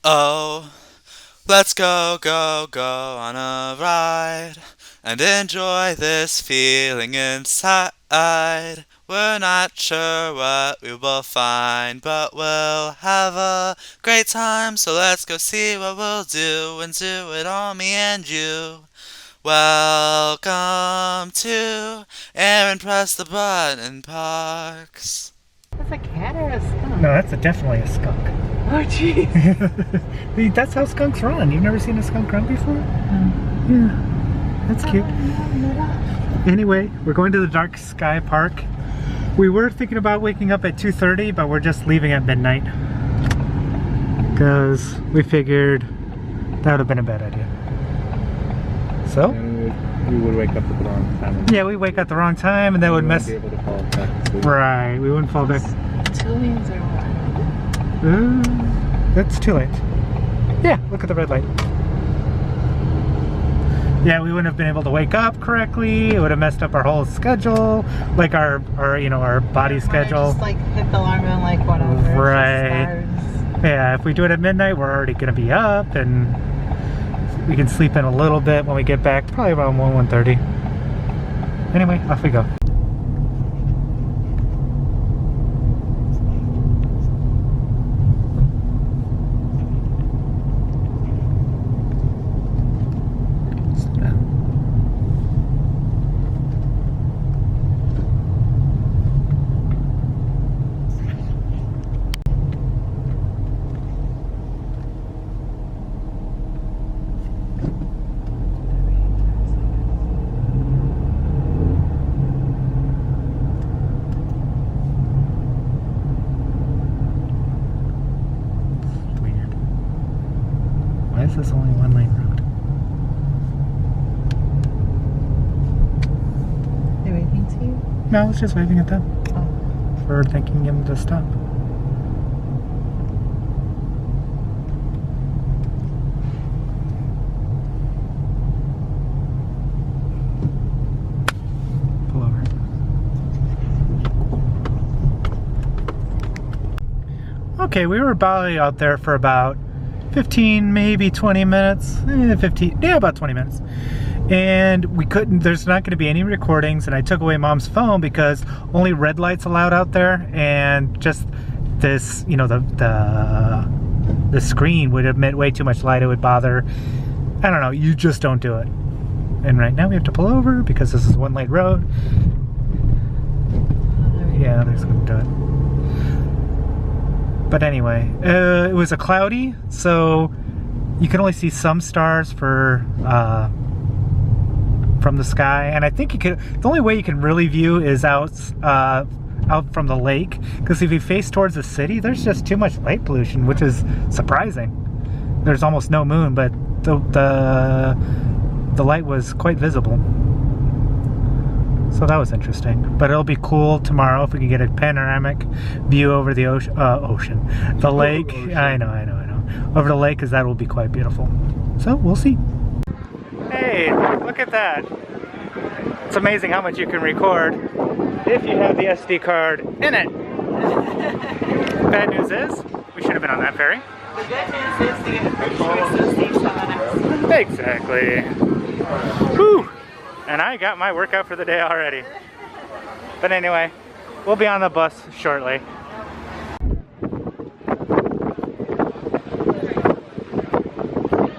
Oh, let's go, go, go on a ride and enjoy this feeling inside. We're not sure what we will find, but we'll have a great time. So let's go see what we'll do and do it all, me and you. Welcome to Aaron Press the Button Parks. That's a cat or a skunk? No, that's definitely a skunk. Oh, jeez. That's how skunks run. You've never seen a skunk run before? Yeah, that's cute. Anyway, we're going to the Dark Sky Park. We were thinking about waking up at 2:30, but we're just leaving at midnight. Because we figured that would have been a bad idea. So? We would wake up at the wrong time. Yeah, we wake up at the wrong time and that would mess... We wouldn't be able to fall back to sleep. Right, we wouldn't fall back. 2 lanes or what? That's too late. Yeah, look at the red light. Yeah, we wouldn't have been able to wake up correctly. It would have messed up our whole schedule, like our body schedule. Just like hit the alarm and like whatever. Right. Yeah, if we do it at midnight, we're already gonna be up, and we can sleep in a little bit when we get back, probably around 1:30. Anyway, off we go. Why is this only one lane road? They waving to you? No, I was just waving at them Oh. for thanking him to stop. Pull over. Okay, we were probably out there for about 15, maybe 20 minutes. 15, yeah, about 20 minutes. And we couldn't, there's not going to be any recordings, and I took away Mom's phone because only red lights allowed out there, and just this, you know, the screen would emit way too much light. It would bother, I don't know, you just don't do it. And right now we have to pull over because this is one lane road. Yeah, there's going to do it. But anyway, it was a cloudy, so you can only see some stars for from the sky, and I think you could. The only way you can really view is out from the lake, because if you face towards the city, there's just too much light pollution, which is surprising. There's almost no moon, but the light was quite visible. So that was interesting. But it'll be cool tomorrow if we can get a panoramic view over the ocean. The lake. Ocean. I know. Over the lake, because that will be quite beautiful. So we'll see. Hey, look at that. It's amazing how much you can record if you have the SD card in it. Bad news is, we should have been on that ferry. The good news is to get free shorts to Steve someone else. Exactly. Whew. And I got my workout for the day already. But anyway, we'll be on the bus shortly.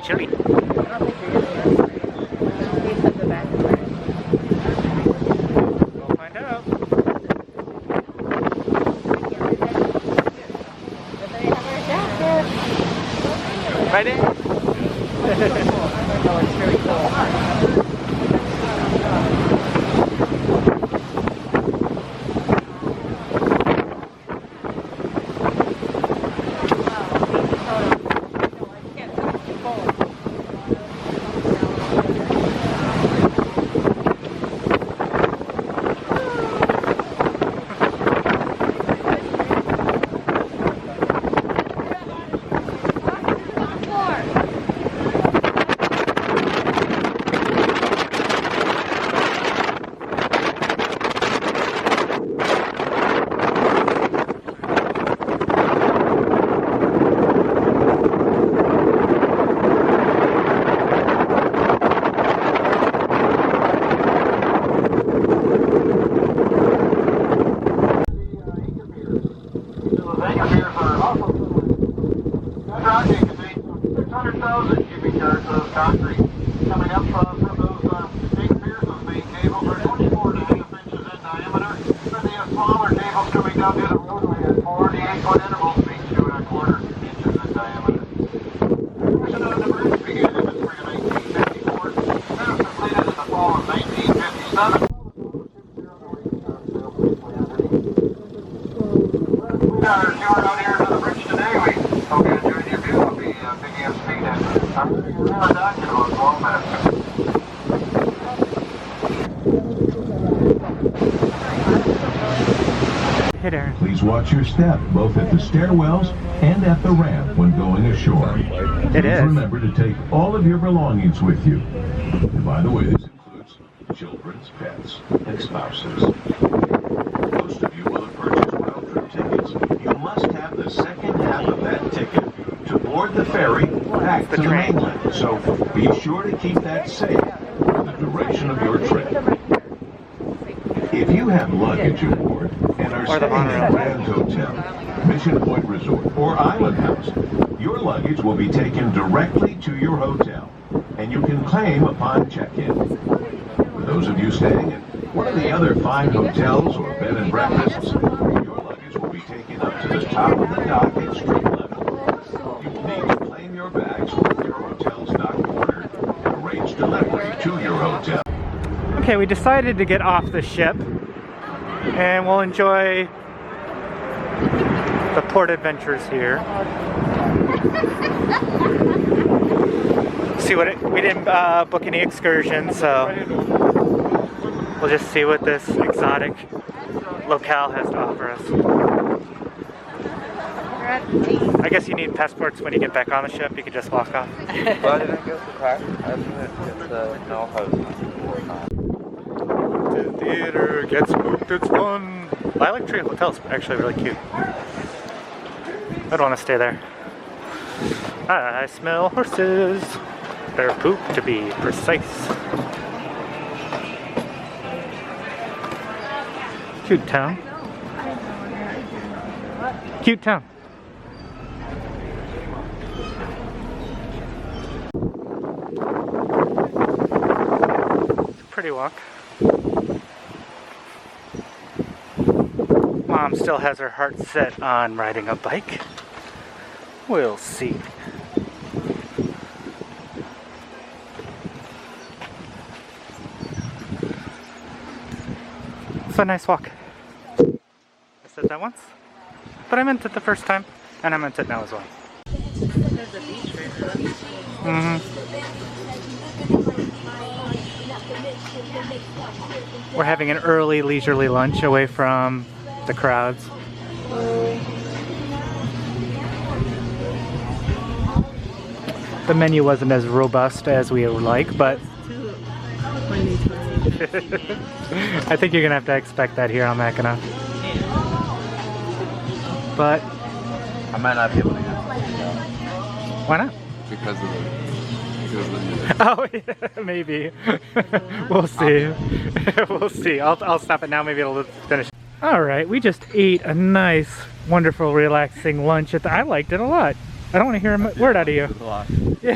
Chilly. We'll find out. Right in? Oh, it's really cool. project contains 600,000 cubic yards of concrete. Coming up from those big pierces, the cables are 24.5 inches in diameter. For the smaller cables coming down to the roadway at 48-foot intervals, each 2.25 inches in diameter. Construction of the bridge began in the spring of 1954. That was completed in the fall of 1957. We are touring out here to the bridge today. We hope you enjoyed your view. We'll be picking up speed at document on Walmart. Hey there. Please watch your step, both at the stairwells and at the ramp when going ashore. It Please is. remember to take all of your belongings with you. And by the way, this includes children's pets and spouses. Most of you will have purchased round-trip tickets. You must have the second half of that ticket to board the ferry back to the mainland. So be sure to keep that safe for the duration of your trip. If you have luggage aboard and are staying at Grand Hotel, Mission Point Resort, or Island House, your luggage will be taken directly to your hotel, and you can claim upon check-in. For those of you staying at one of the other fine hotels or bed and breakfasts, your luggage will be taken up to the top of the dock at street level. You will need to claim your bags with your hotel's dock porter and arrange delivery to your hotel. Okay, we decided to get off the ship and we'll enjoy the port adventures here. See what we didn't book any excursions, so we'll just see what this exotic locale has to offer us. I guess you need passports when you get back on the ship. You can just walk off. Why didn't I go to the park? I didn't get the no host. The theater gets booked, it's fun. Lilac Tree Hotel's actually really cute. I'd want to stay there. I smell horses. Their poop, to be precise. Cute town. Cute town. It's a pretty walk. Mom still has her heart set on riding a bike. We'll see. It's a nice walk. I said that once, but I meant it the first time, and I meant it now as well. There's a beach right there. We're having an early leisurely lunch away from the crowds. The menu wasn't as robust as we would like, but I think you're gonna have to expect that here on Mackinac. But I might not be able to get why not? because of the music. Oh yeah, maybe. We'll see. We'll see. I'll stop it now. Maybe it'll finish. All right, we just ate a nice, wonderful, relaxing lunch at the. I liked it a lot. I don't want to hear a word out of you. Yeah.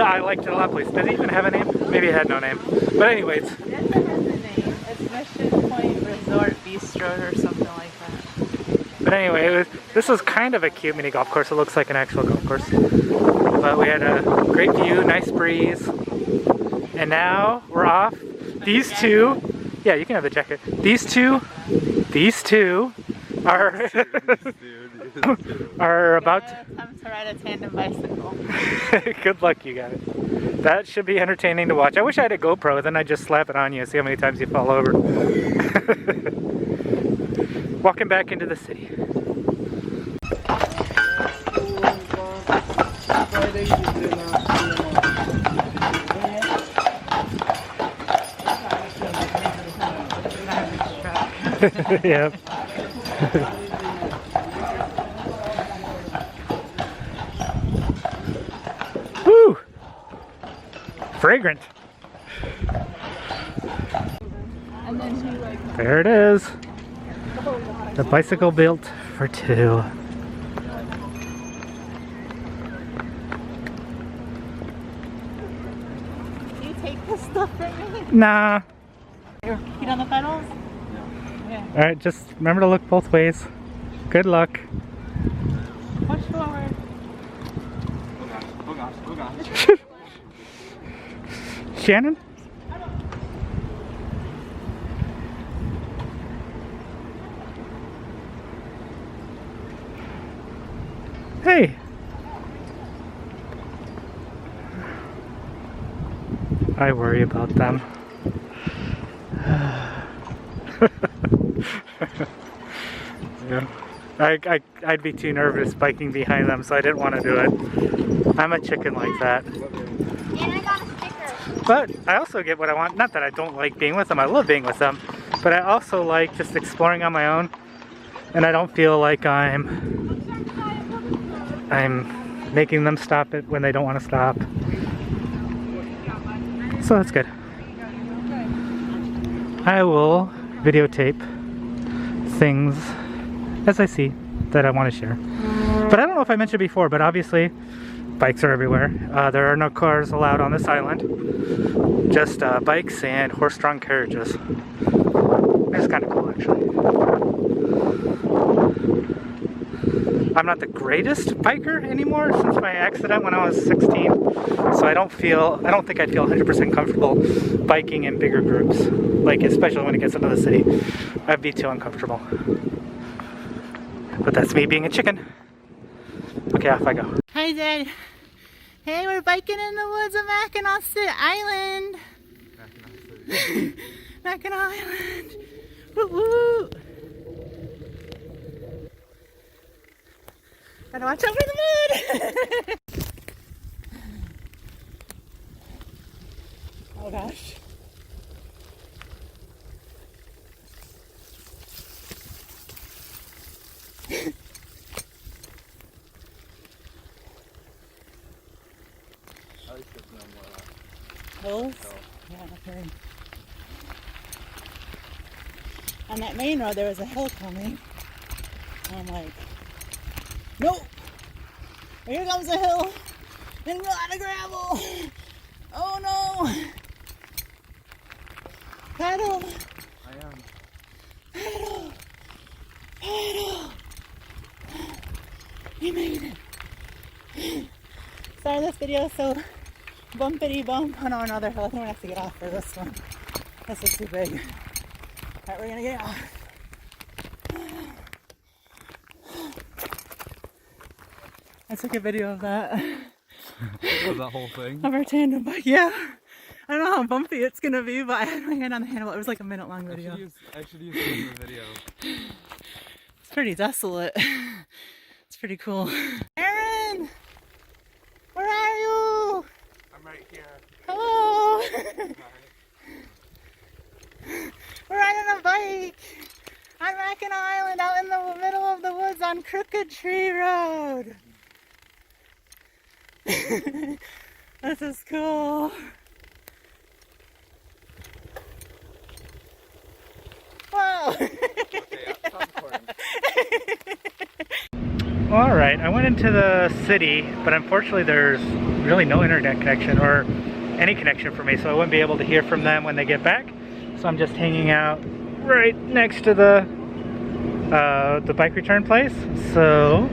I liked it a lot, please. Did it even have a name? Maybe it had no name. But anyways. It has a name. It's Mission Point Resort Bistro or something like that. But anyway, this was kind of a cute mini golf course. It looks like an actual golf course. But we had a great view, nice breeze. And now we're off. These two, yeah, you can have the jacket. These two are are about to Come to ride a tandem bicycle. good luck, you guys. That should be entertaining to watch. I wish I had a GoPro, then I'd just slap it on you and see how many times you fall over. Walking back into the city. Yep. Woo! Fragrant. There it is. The bicycle built for two. the stuff for me? Nah. Your feet on the pedals? Yeah. Alright, just remember to look both ways. Good luck. Push forward. Oh gosh, oh gosh. Shannon? Hey! I worry about them. Yeah. I'd be too nervous biking behind them, so I didn't want to do it. I'm a chicken like that. And I got a sticker. But I also get what I want. Not that I don't like being with them, I love being with them. But I also like just exploring on my own. And I don't feel like I'm making them stop it when they don't want to stop. So that's good. I will videotape things as I see that I want to share. But I don't know if I mentioned before, but obviously bikes are everywhere. There are no cars allowed on this island. Just bikes and horse-drawn carriages. It's kind of cool, actually. I'm not the greatest biker anymore since my accident when I was 16, so I don't think I'd feel 100% comfortable biking in bigger groups, like especially when it gets into the city. I'd be too uncomfortable. But that's me being a chicken. Okay, off I go. Hi, Dad. Hey, we're biking in the woods of Mackinac Island. Mackinac Island. Woo woo. Gotta watch out for the mud. Oh gosh. Hills? Yeah, okay. On that main road there was a hill coming. And I'm like, nope! Here comes a hill and a lot of gravel! Oh no! Pedal! I am. Pedal! Pedal! We made it! Sorry this video is so bumpity bump. Oh no, another hill. I think we're gonna have to get off for this one. This is too big. Alright, we're gonna get off. I took a video of that. Of that whole thing? Of our tandem bike, yeah. I don't know how bumpy it's gonna be, but I had my hand on the handle. It was like a minute long video. I should use it in the video. It's pretty desolate. It's pretty cool. Aaron! Where are you? I'm right here. Hello! We're riding a bike on Mackinac Island out in the middle of the woods on Crooked Tree Road. This is cool. Wow! Alright, I went into the city, but unfortunately there's really no internet connection or any connection for me, so I wouldn't be able to hear from them when they get back. So I'm just hanging out right next to the bike return place, so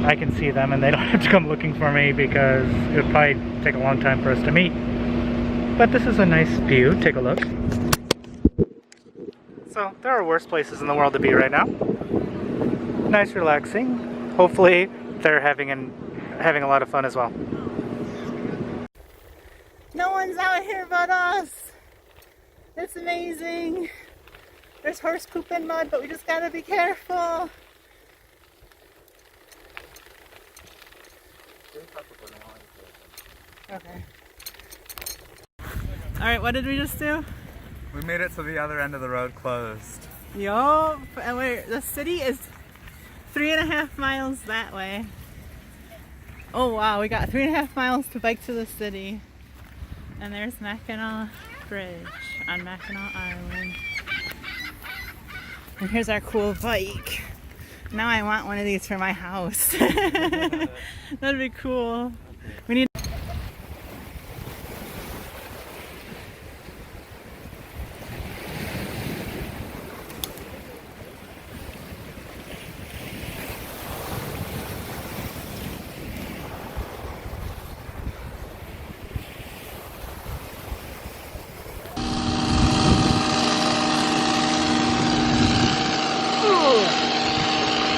I can see them and they don't have to come looking for me because it would probably take a long time for us to meet. But this is a nice view, take a look. So there are worse places in the world to be right now. Nice, relaxing. Hopefully they're having a lot of fun as well. No one's out here but us. It's amazing. There's horse poop and mud, but we just gotta be careful. Okay. Alright, what did we just do? We made it to the other end of the road closed. Yup. And the city is 3.5 miles that way. Oh wow, we got 3.5 miles to bike to the city. And there's Mackinac Bridge on Mackinac Island. And here's our cool bike. Now I want one of these for my house. That'd be cool. We need.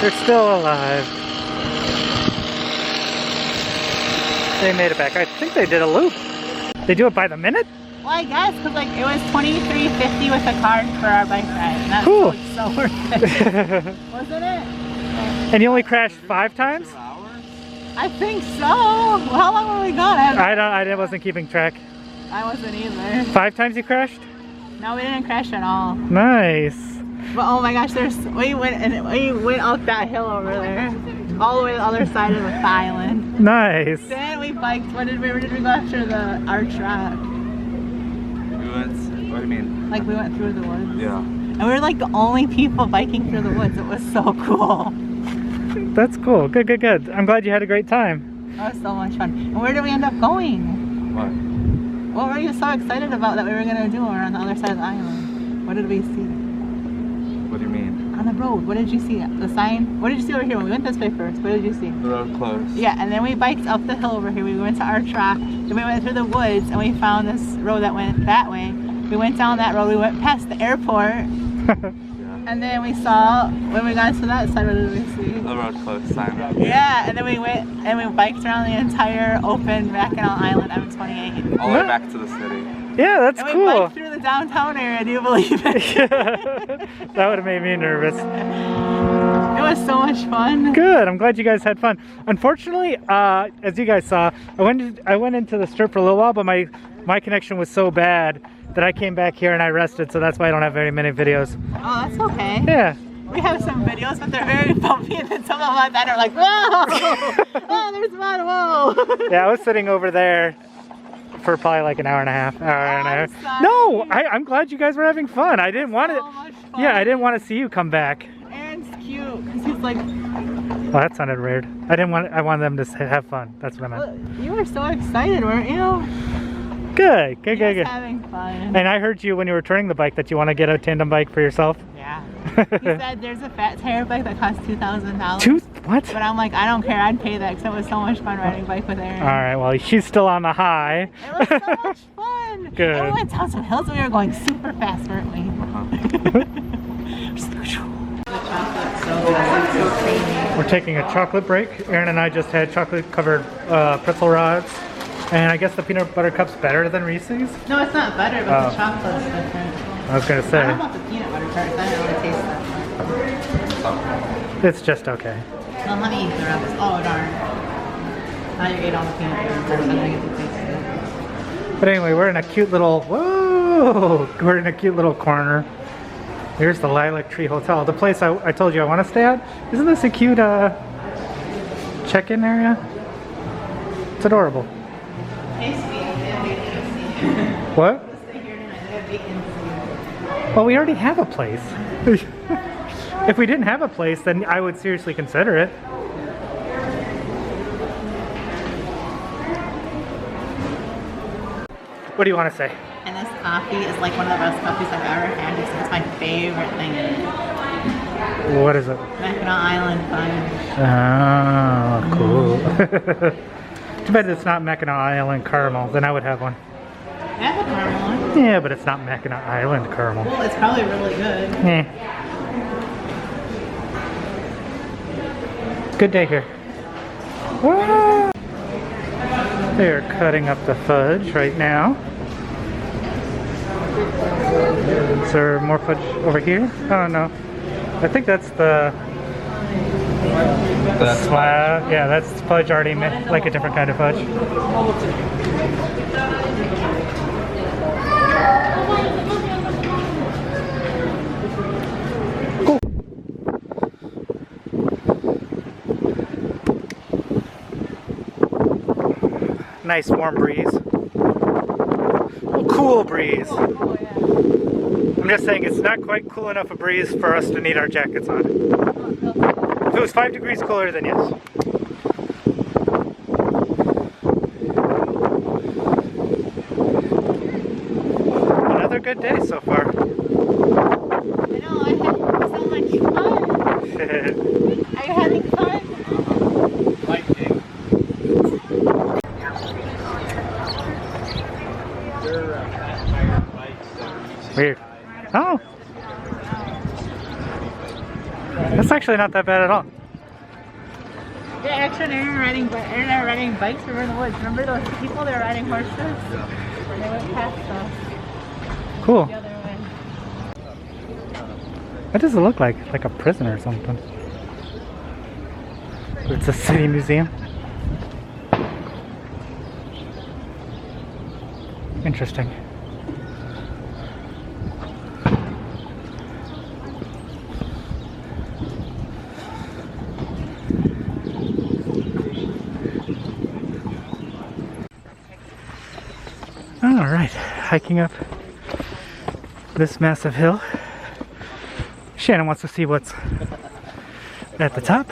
They're still alive. They made it back. I think they did a loop. They do it by the minute? Well, I guess, because like it was $23.50 with a card for our bike ride. And that's Cool. so worth it. Wasn't it? And you only crashed 5 times? I think so. Well, how long were we gone? I wasn't keeping track. I wasn't either. 5 times you crashed? No, we didn't crash at all. Nice. But oh my gosh, we went up that hill over there, all the way to the other side of the island. Nice. Then we biked. Where did we go after the Arch Rock? What do you mean? Like we went through the woods. Yeah. And we were like the only people biking through the woods. It was so cool. That's cool. Good, good, good. I'm glad you had a great time. That was so much fun. And where did we end up going? What? What were you so excited about that we were gonna do on the other side of the island? What did we see? What do you mean? On the road, what did you see? The sign? What did you see over here? When we went this way first, what did you see? The road closed. Yeah, and then we biked up the hill over here. We went to Arch Rock, then we went through the woods, and we found this road that went that way. We went down that road, we went past the airport, and then we saw, when we got to that side, what did we see? The road closed sign. Yeah, and then we went and we biked around the entire open Mackinac Island M28. All the way back to the city. Yeah, that's And we cool. biked through the downtown area, do you believe it? That would have made me nervous. It was so much fun. Good. I'm glad you guys had fun. Unfortunately, as you guys saw, I went into the strip for a little while, but my connection was so bad that I came back here and I rested, so that's why I don't have very many videos. Oh, that's okay. Yeah. We have some videos, but they're very bumpy, and then some of them like that are like, whoa! Oh, there's mud, whoa! Yeah, I was sitting over there for probably like an hour and a half. I'm sorry. No, I'm glad you guys were having fun. I didn't want So to. much fun. Yeah, I didn't want to see you come back. Aaron's cute, because he's like, Well, that sounded weird. I wanted them to have fun. That's what I meant. you were so excited, weren't you? Good, good, good, Just good. having fun. And I heard you when you were touring the bike that you want to get a tandem bike for yourself. Yeah. He said there's a fat tire bike that costs $2,000. What? But I'm like, I don't care, I'd pay that because it was so much fun riding a bike with Aaron. All right, well, she's still on the high. It was so much fun. Good. And we went down some hills and we were going super fast, weren't we? We're taking a chocolate break. Aaron and I just had chocolate-covered pretzel rods. And I guess the peanut butter cup's better than Reese's? No, it's not better, but the chocolate's different. I was going to I say. don't know about the peanut butter tarts, I don't really taste that. It's just okay. Well, honey eats the rest. Oh, darn. Now you ate all the peanut butter tarts, I don't get to taste it. But anyway, we're in a cute little, whoa! We're in a cute little corner. Here's the Lilac Tree Hotel, the place I told you I want to stay at. Isn't this a cute check-in area? It's adorable. Hey, sweetie, they have vacancy. What? Stay here tonight, they have vacancy. Well, we already have a place. If we didn't have a place, then I would seriously consider it. What do you want to say? And this coffee is like one of the best coffees I've ever had. It's my favorite thing. What is it? Mackinac Island Fudge. Oh, cool. Too bad it's not Mackinac Island caramel. Then I would have one. I have a caramel one. Yeah, but it's not Mackinac Island caramel. Well, it's probably really good. Eh. Good day here. Whoa. They're cutting up the fudge right now. Is there more fudge over here? Oh no. I think that's the slab. Yeah, that's fudge already made, like a different kind of fudge. Cool. Nice warm breeze. Cool breeze. I'm just saying it's not quite cool enough a breeze for us to need our jackets on. If it was 5 degrees cooler, then yes. Another good day so far. I know, I had so much fun. Are you having fun? Weird. Oh. That's It's actually not that bad at all. Yeah, actually, they're riding bikes over in the woods. Remember those people that were riding horses? They went past us Cool. the other way. What does it look like? Like a prison or something. It's a city museum. Interesting. All right, hiking up this massive hill. Shannon wants to see what's at the top.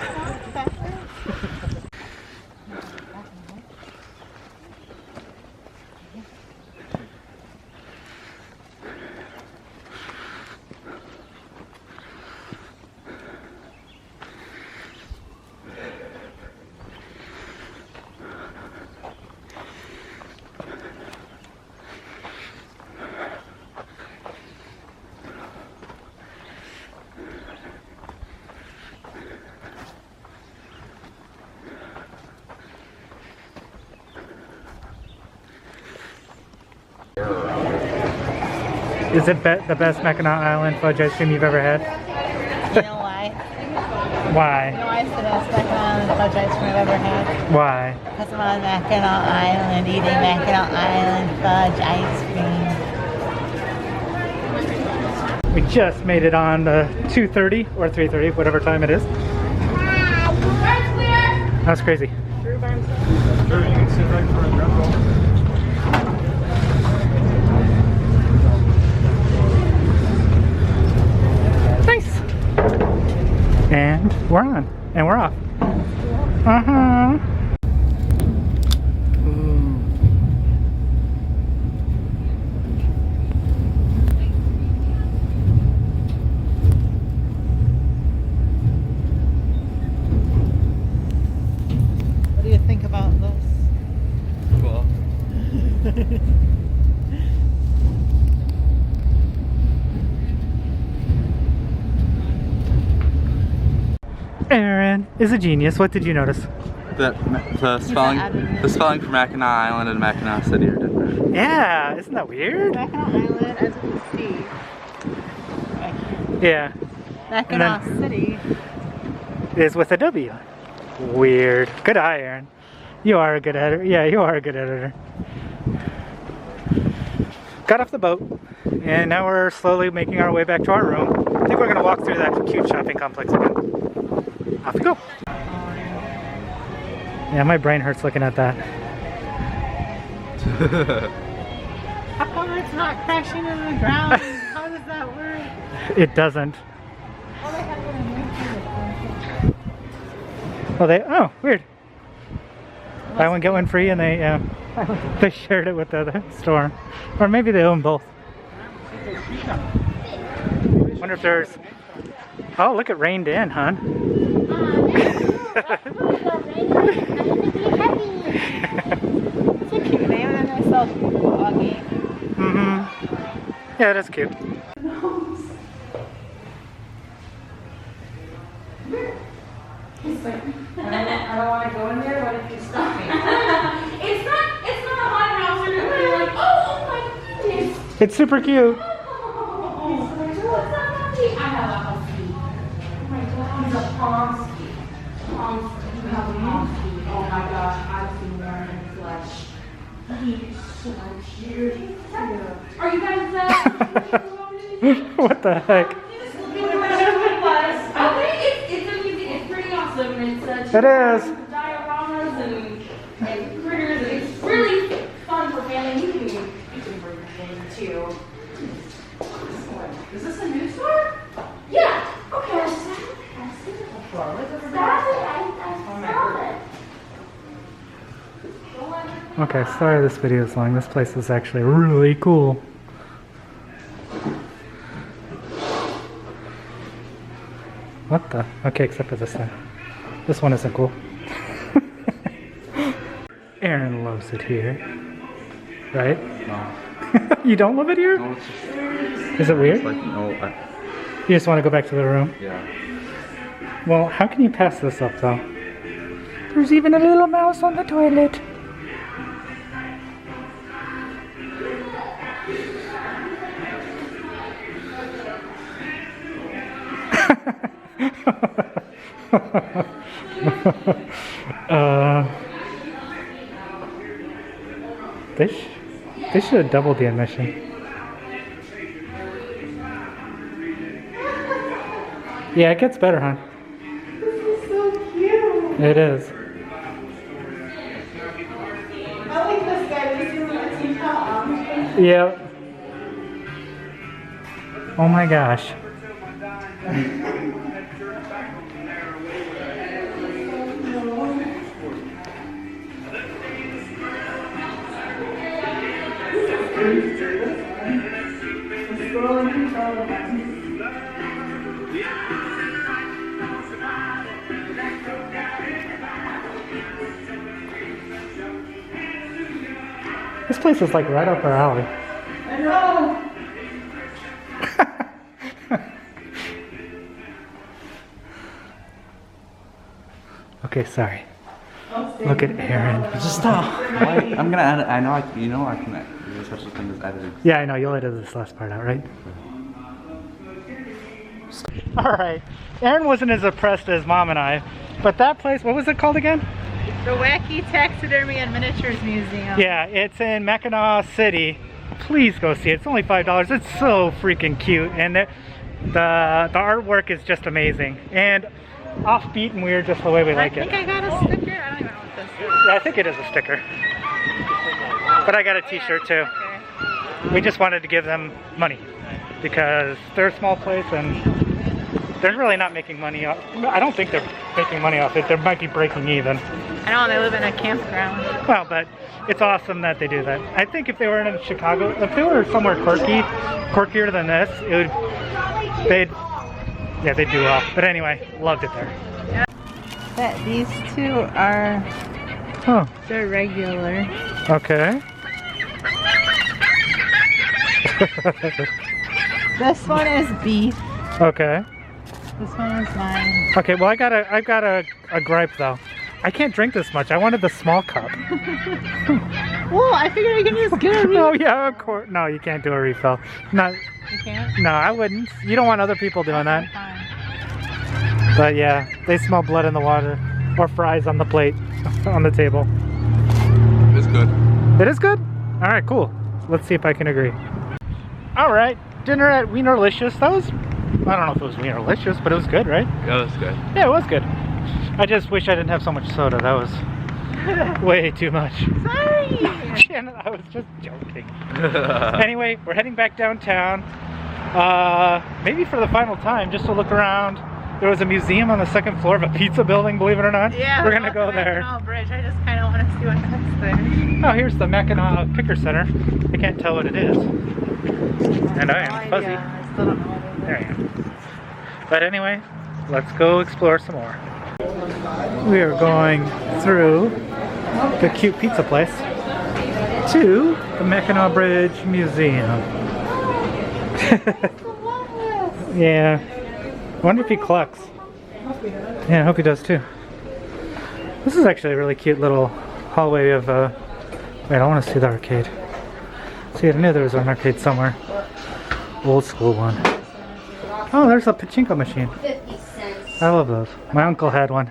Is it the best Mackinac Island fudge ice cream you've ever had? You know why? Why? You know why it's the best Mackinac Island fudge ice cream I've ever had? Why? Because I'm on Mackinac Island eating Mackinac Island fudge ice cream. We just made it on 2:30 or 3:30, whatever time it is. That's crazy. Nice. And we're on. And we're off. Uh-huh. What do you think about this? Cool. Aaron is a genius. What did you notice? The spelling for Mackinac Island and Mackinac City are different. Yeah, isn't that weird? Mackinac Island as we see. Yeah, Mackinac City. is with a W. Weird. Good eye, Aaron. You are a good editor. Yeah, you are a good editor. Got off the boat, and now we're slowly making our way back to our room. I think we're gonna walk through that cute shopping complex again. Off we go. Yeah, my brain hurts looking at that. How come it's not crashing into the ground? How does that work? It doesn't. Oh, they have it in Oh, oh, weird. Buy one, get one free, and they they shared it with the other store. Or maybe they own both. Wonder if there's... Oh, look, it rained in, hon. It's a cute name, and they're so foggy. Mm-hmm. Yeah, that's cute. I don't want to go in there. What if you stop me? it's not a hot house. You're gonna be like, oh my goodness. It's super cute. Oh, what's that husky? I have a husky. Oh my god, he's a pomsky. Pomsky. You have a pomsky. Oh my gosh, I've seen one in flesh. He's so cute. Are you guys What the heck? Okay, it's amusing. It's pretty awesome. It's It is. dioramas and critters. And it's really fun for family. You can bring your family too. Is this a new store? Yeah. Okay. I've seen it before. What's it for? I saw it. Okay, sorry this video is long. This place is actually really cool. What the? Okay, except for this one. This one isn't cool. Aaron loves it here. Right? No. You don't love it here? No, it's just, Is it weird? like, no, You just want to go back to the room? yeah. Well, how can you pass this up though? There's even a little mouse on the toilet. They should have doubled the admission. Yeah, it gets better, huh? This is so cute. It is. I like this guy. This is a teacup. Yep. Oh my gosh. This place is like right up our alley. I know. Okay, sorry. Look at Aaron. Just stop. I'm gonna edit. I know. I can. There's such a thing as editing. Yeah, I know. You'll edit this last part out, right? All right. Aaron wasn't as impressed as Mom and I, but that place, what was it called again? The Wacky Taxidermy and Miniatures Museum. Yeah, it's in Mackinac City. Please go see it. It's only $5. It's so freaking cute, and the artwork is just amazing and offbeat and weird, just the way we like it. I think I got a sticker. I don't even know what this is. Yeah, I think it is a sticker. But I got a T-shirt too. Okay. We just wanted to give them money because they're a small place and they're really not making money off. I don't think they're making money off it. They might be breaking even. I know, they live in a campground. Well, but it's awesome that they do that. I think if they were in Chicago, if they were somewhere quirkier than this, it would, they'd do well. But anyway, loved it there. But these two are, Oh, they're regular. okay. This one is beef. Okay. This one is mine. Okay, well I've got a gripe though. I can't drink this much. I wanted the small cup. Whoa, I figured I could just get a refill. Oh yeah, of course. No, you can't do a refill. No, You can't? no, I wouldn't. You don't want other people doing that. Fine. But yeah, they smell blood in the water or fries on the plate on the table. It's good. It is good? All right, cool. Let's see if I can agree. All right, dinner at Wienerlicious. That was, I don't know if it was Wienerlicious, but it was good, right? Yeah, that's good. Yeah, it was good. I just wish I didn't have so much soda. That was way too much. Sorry! And I was just joking. Anyway, we're heading back downtown. Maybe for the final time, just to look around. There was a museum on the second floor of a pizza building, believe it or not. Yeah, we're gonna go the there. Mackinac Bridge. I just kind of want to see what's there. Oh, here's the Mackinac Picker Center. I can't tell what it is. And I am fuzzy. I still don't know what it is. There you go. But anyway, let's go explore some more. We are going through the cute pizza place to the Mackinac Bridge Museum. Yeah. I wonder if he collects. Yeah, I hope he does too. This is actually a really cute little hallway of wait, I want to see the arcade. See, I knew there was an arcade somewhere. Old school one. Oh, there's a pachinko machine. 50 cents. I love those. My uncle had one.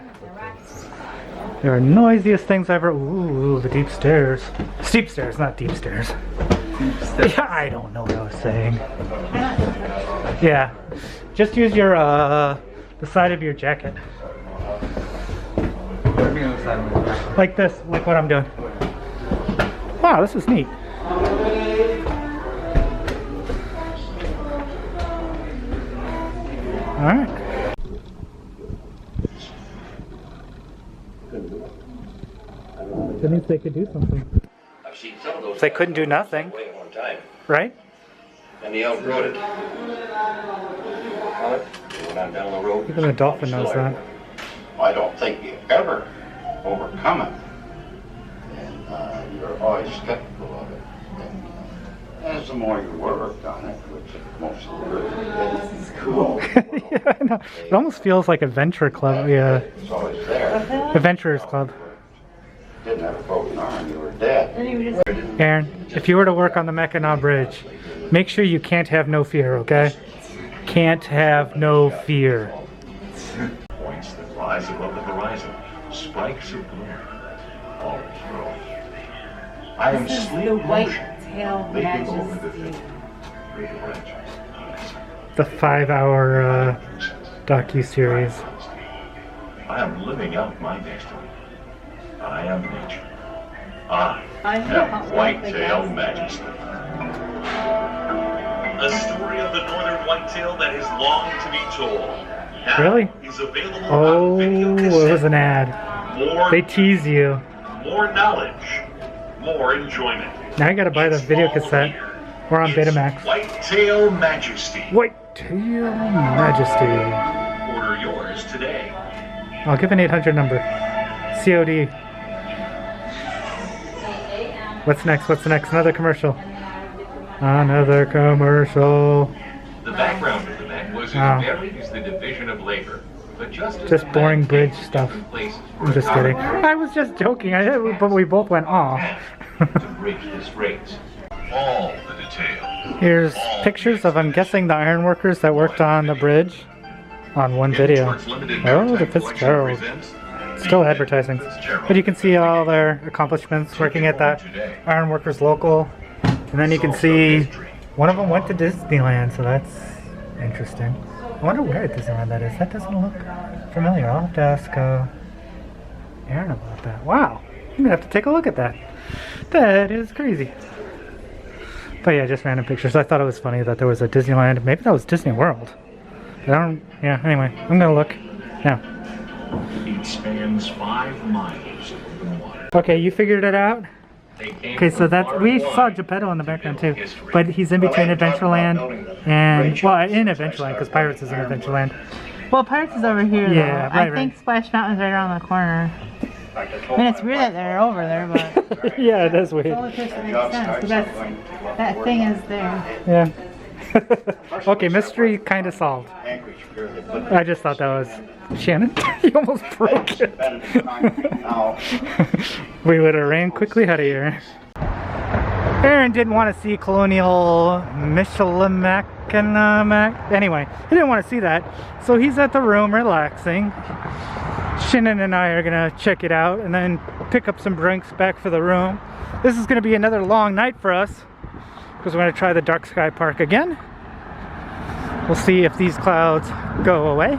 They were noisiest things I've ever. Ooh, the deep stairs. Steep stairs, not deep stairs. Yeah, I don't know what I was saying. Yeah, just use your the side of your jacket. Like this, like what I'm doing. Wow, this is neat. All right. That means they could do something. I've seen some of those. They couldn't do nothing, Way at one time, right? and they outgrowed it. Well, went on down the road. Even the dolphin knows that. I don't think you ever overcome it. And you're always skeptical of it. And as some more you worked on it, which most of the good is cool. Yeah, I know. It almost feels like Adventure Club. Yeah, It's always there. Adventurers Club. Didn't have a broken arm, you were dead. Aaron, if you were to work on the Mackinac Bridge, make sure you can't have no fear, okay? Can't have no fear. Points that rise above the horizon, spikes of bloom, always growing. I am sleep motion, leaping over the thick, great branches. The 5-hour docu-series. I am living out my destiny. I am nature. I am whitetail majesty. A story of the northern whitetail that has longed to be told. Now Really? is available Oh, on video it cassette. was an ad. More, They tease you. more knowledge, more enjoyment. Now I gotta buy the It's video all cassette. here. We're on It's Betamax. Whitetail Majesty. Whitetail Majesty. Order yours today. I'll give an 800 number. COD. What's next? What's next? Another commercial. Another commercial. The background of the net was Wow. as varied as the division of labor. But just as Just the boring men bridge came to stuff. different places for I'm just kidding. economy, I was just joking. But we both went off. to bridge this race. All the detail. Here's pictures of, I'm guessing, the ironworkers that worked on the bridge on one video. Oh, the Fitzgerald. Still advertising. But you can see all their accomplishments working at that ironworkers local. And then you can see one of them went to Disneyland, so that's interesting. I wonder where at Disneyland that is. That doesn't look familiar. I'll have to ask Aaron about that. Wow, I'm gonna have to take a look at that. That is crazy. But yeah, just random pictures. I thought it was funny that there was a Disneyland. Maybe that was Disney World. I don't. Yeah. Anyway, I'm gonna look now. It spans 5 miles of open water. Okay, you figured it out. They came Okay, so from that's, far we and saw wide Geppetto in the background too, build history. but he's in between Adventureland and, well, in Adventureland, because Pirates is in Adventureland. Well, Pirates is over here. Yeah, though. right, I think right. Splash Mountain's right around the corner. I mean, it's weird that they're over there, but Yeah, it is the weird. only place that makes sense, because that thing is there. Yeah. Okay, mystery kind of solved. I just thought that was Shannon. You almost broke it. We would have ran quickly out of here. Aaron didn't want to see Colonial Michilimackinac. Anyway, he didn't want to see that, so he's at the room relaxing. Shannon and I are gonna check it out and then pick up some drinks back for the room. This is gonna be another long night for us because we're gonna try the Dark Sky Park again. We'll see if these clouds go away.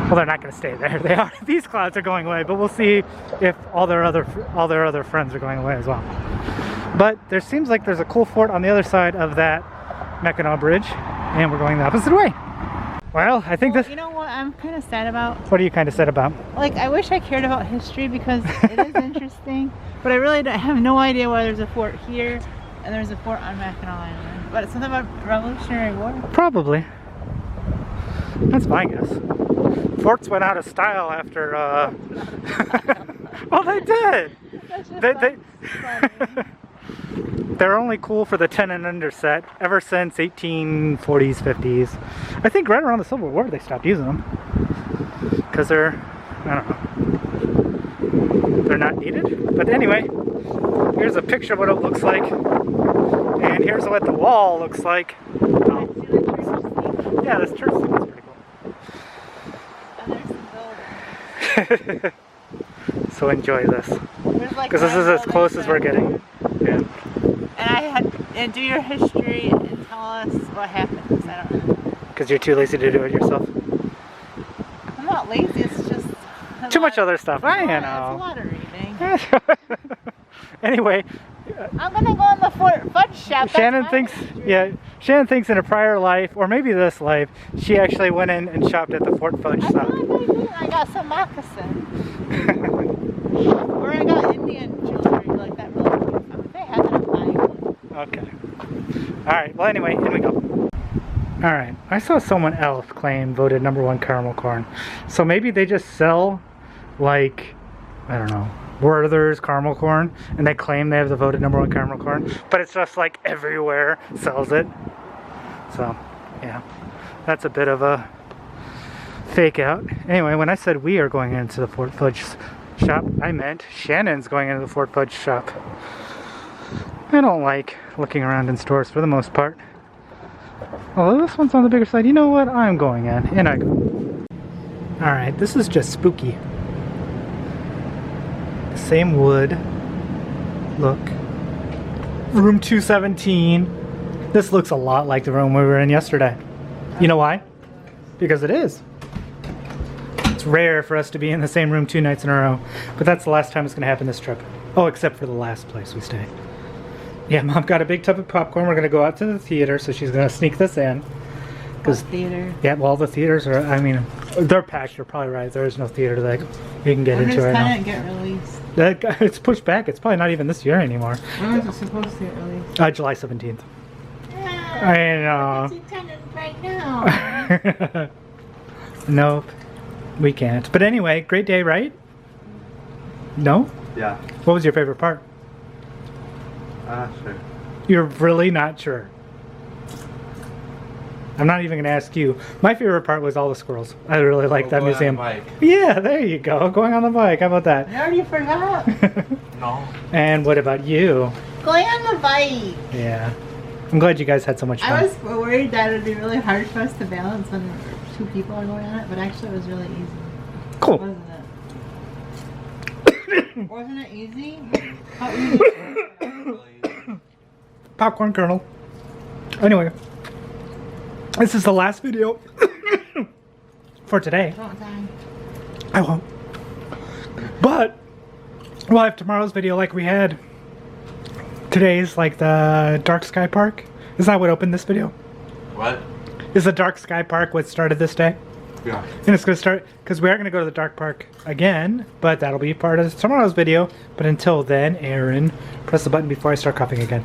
Well, they're not gonna stay there. They are. These clouds are going away, but we'll see if all their other friends are going away as well. But there seems like there's a cool fort on the other side of that Mackinac Bridge, and we're going the opposite way. Well, I think this. You know what I'm kind of sad about? What are you kind of sad about? Like, I wish I cared about history because it is interesting, but I really have no idea why there's a fort here and there's a fort on Mackinac Island. But it's something about Revolutionary War. Probably. That's my guess. Forts went out of style after. Well, they did. That's just They funny. They're only cool for the 10 and under set ever since 1840s, 50s. I think right around the Civil War they stopped using them because they're, I don't know, they're not needed. But anyway, here's a picture of what it looks like, and here's what the wall looks like. Oh. Yeah, this church thing is pretty And there's some buildings. cool. So enjoy this, There's like because this is as buildings close as we're there. getting. Yeah. And do your history and tell us what happened, 'cause I don't know. Because you're too lazy to do it yourself. I'm not lazy, it's just Too much other stuff. I It's a know. lot of reading. Anyway, I'm gonna go in the fudge shop. Shannon thinks, Shannon thinks in a prior life, or maybe this life, she actually went in and shopped at the Fort Fudge I shop. thought I did. I got some moccasins. Or I got Indian jewelry, like that really cute stuff. They had that on mine. Okay. Alright, well anyway, in we go. Alright, I saw someone else claim voted #1 caramel corn. So maybe they just sell, like, I don't know, Werther's caramel corn, and they claim they have the voted #1 caramel corn, but it's just like everywhere sells it. So, yeah, that's a bit of a fake out. Anyway, when I said we are going into the Fort Fudge shop, I meant Shannon's going into the Fort Fudge shop. I don't like looking around in stores for the most part. Although this one's on the bigger side, you know what? I'm going in, and I go. Alright, this is just spooky. Same wood. Look. Room 217. This looks a lot like the room we were in yesterday. You know why? Because it is. It's rare for us to be in the same room 2 nights in a row, but that's the last time it's going to happen this trip. Oh, except for the last place we stayed. Yeah, Mom got a big tub of popcorn. We're going to go out to the theater, so she's going to sneak this in. What theater? Yeah, well, the theaters are, I mean, they're packed. You're probably right. There is no theater that you can get When into does right now. Tenet get released? It's pushed back. It's probably not even this year anymore. When was it supposed to get released? July 17th. Yeah, I know. I can see Tenet right now. Nope, we can't. But anyway, great day, right? No? Yeah. What was your favorite part? Sure. You're really not sure. I'm not even going to ask you. My favorite part was all the squirrels. I really like that museum. Yeah, there you go. Going on the bike. How about that? I already forgot. No. And what about you? Going on the bike. Yeah. I'm glad you guys had so much fun. I was worried that it would be really hard for us to balance when 2 people are going on it, but actually it was really easy. Cool. Wasn't it? Wasn't it easy? How easy? Popcorn kernel. Anyway, this is the last video for today. Don't die. I won't. But we'll have tomorrow's video like we had today's, like the Dark Sky Park. Is that what opened this video? What? Is the Dark Sky Park what started this day? Yeah. And it's going to start, because we are going to go to the Dark Park again, but that'll be part of tomorrow's video. But until then, Aaron, press the button before I start coughing again.